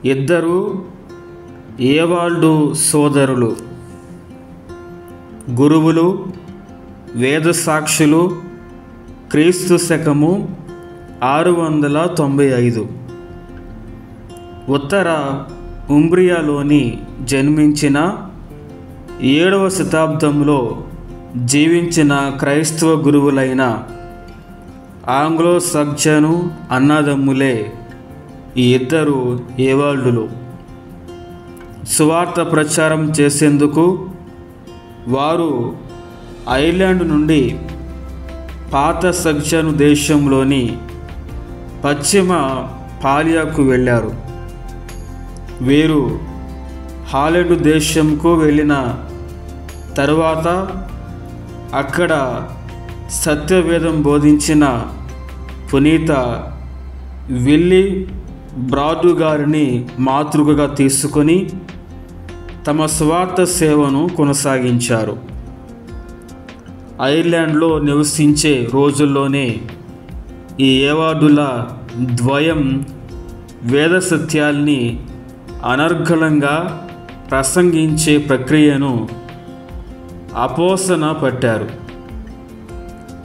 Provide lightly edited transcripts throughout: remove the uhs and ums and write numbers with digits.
ఇద్దరు ఏవాల్డు సోదరులు, గురువులు, వేద సాక్షులు, క్రీస్తు శకము 695. ఉత్తర ఉంబ్రియాలోని జన్మించిన 7వ శతాబ్దంలో జీవించిన క్రైస్తవ గురువులైన ఆంగ్లో సక్సను అన్నదమ్ములే ఈ ఇద్దరు ఏవాల్డులు. సువార్త ప్రచారం చేసేందుకు వారు ఐర్లాండ్ నుండి పాత సక్సను దేశంలోని పశ్చిమ పాలియాకు వెళ్ళారు. వీరు హాలండ్ దేశంకు వెళ్ళిన తరువాత అక్కడ సత్యవేదం బోధించిన పునీత విల్లీ బ్రాడు గారిని మాతృకగా తీసుకొని తమ స్వార్థ సేవను కొనసాగించారు. ఐర్లాండ్లో నివసించే రోజుల్లోనే ఈ ఏవార్డుల ద్వయం వేద సత్యాల్ని అనర్గళంగా ప్రసంగించే ప్రక్రియను అపోసన పట్టారు.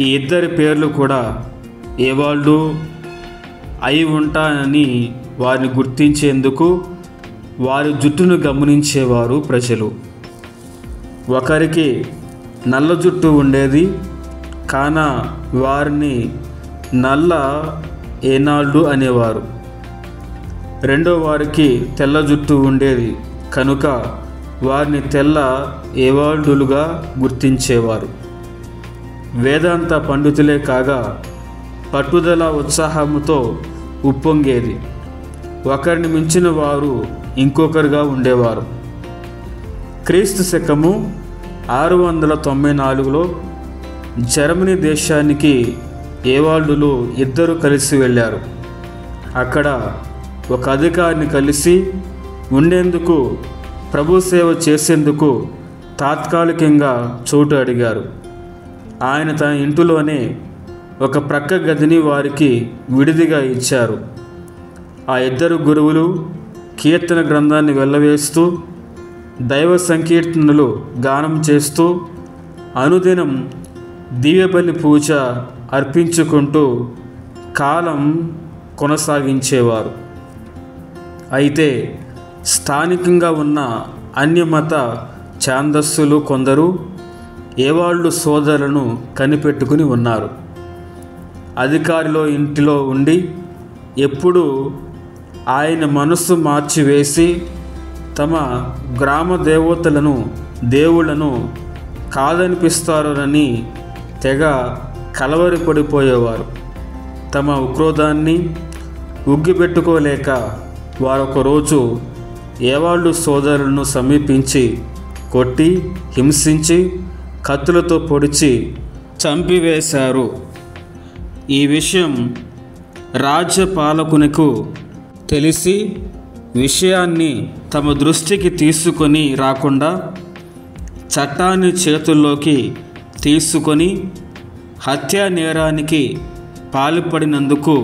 ఈ ఇద్దరి పేర్లు కూడా ఏవాల్డు అయి ఉంటానని వారిని గుర్తించేందుకు వారి జుట్టును గమనించేవారు ప్రజలు. ఒకరికి నల్ల జుట్టు ఉండేది కాన వారిని నల్ల ఏనాల్డు అనేవారు. రెండో వారికి తెల్ల జుట్టు ఉండేది కనుక వారిని తెల్ల ఏవాల్డులుగా గుర్తించేవారు. వేదాంత పండితులే కాగా పట్టుదల ఉత్సాహంతో ఉప్పొంగేది. ఒకరిని మించిన వారు ఇంకొకరుగా ఉండేవారు. క్రీస్తు శకము 694లో జర్మనీ దేశానికి ఏవాల్డులు ఇద్దరు కలిసి వెళ్ళారు. అక్కడ ఒక అధికారిని కలిసి ఉండేందుకు, ప్రభు సేవ చేసేందుకు తాత్కాలికంగా చోటు అడిగారు. ఆయన తన ఇంటిలోనే ఒక ప్రక్క గదిని వారికి విడిదిగా ఇచ్చారు. ఆ ఇద్దరు గురువులు కీర్తన గ్రంథాన్ని వెళ్ళవేస్తూ, దైవ సంకీర్తనలు గానం చేస్తూ, అనుదినం దివ్యబలి పూజ అర్పించుకుంటూ కాలం కొనసాగించేవారు. అయితే స్థానికంగా ఉన్న అన్యమత ఛాందస్సులు కొందరు ఏవాల్డు సోదరులను కనిపెట్టుకుని ఉన్నారు. అధికారిలో ఇంటిలో ఉండి ఎప్పుడూ ఆయన మనస్సు మార్చివేసి తమ గ్రామ దేవతలను, దేవుళ్లను కాదనిపిస్తారోనని తెగ కలవరపడిపోయేవారు. తమ ఉక్రోధాన్ని ఉగ్గిపెట్టుకోలేక వారొక రోజు ఏవాల్డు సోదరులను సమీపించి కొట్టి, హింసించి, కత్తులతో పొడిచి చంపివేశారు. ఈ విషయం రాజ్యపాలకునికి తెలిసి విషయాన్ని తమ దృష్టికి తీసుకొని రాకుండా చట్టాన్ని చేతుల్లోకి తీసుకొని హత్యా నేరానికి పాల్పడినందుకు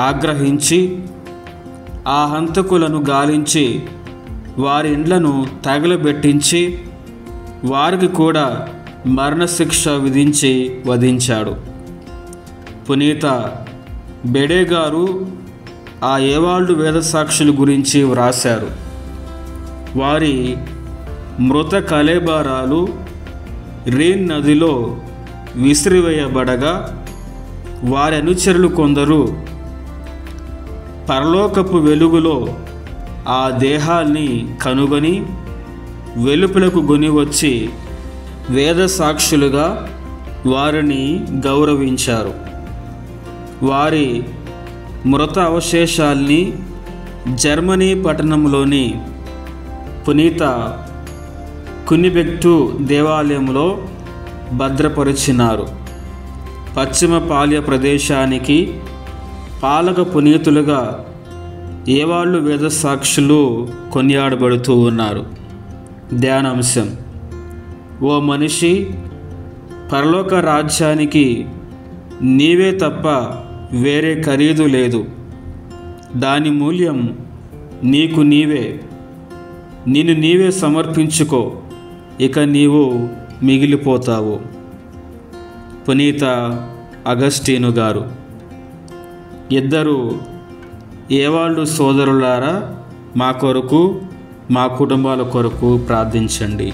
ఆగ్రహించి ఆ హంతకులను గాలించి వారి ఇండ్లను తగలబెట్టించి వారికి కూడా మరణశిక్ష విధించి వధించాడు. పునీత బెడే గారు ఆ ఏవాల్డు వేద సాక్షుల గురించి వ్రాశారు. వారి మృత కళేబరాలు రీన్ నదిలో విసిరివేయబడగా వారి అనుచరులు కొందరు పరలోకపు వెలుగులో ఆ దేహాల్ని కనుగొని వెలుపలకు గొనివచ్చి వేద సాక్షులుగా వారిని గౌరవించారు. వారి మృత అవశేషాల్ని జర్మనీ పట్టణంలోని పునీత కునిబెక్టు దేవాలయంలో భద్రపరిచినారు. పశ్చిమ పాల్య ప్రదేశానికి పాలక పునీతులుగా ఏవాళ్ళు వేద సాక్షులు కొనియాడబడుతూ ఉన్నారు. ధ్యానాంశం: ఓ మనిషి, పరలోక రాజ్యానికి నీవే తప్ప వేరే ఖరీదు లేదు. దాని మూల్యం నిన్ను నీవే సమర్పించుకో, ఇక నీవు మిగిలిపోతావు. పునీత అగస్టీను గారు. ఇద్దరు ఏవాళ్ళు సోదరులారా, మా కొరకు మా కుటుంబాల కొరకు ప్రార్థించండి.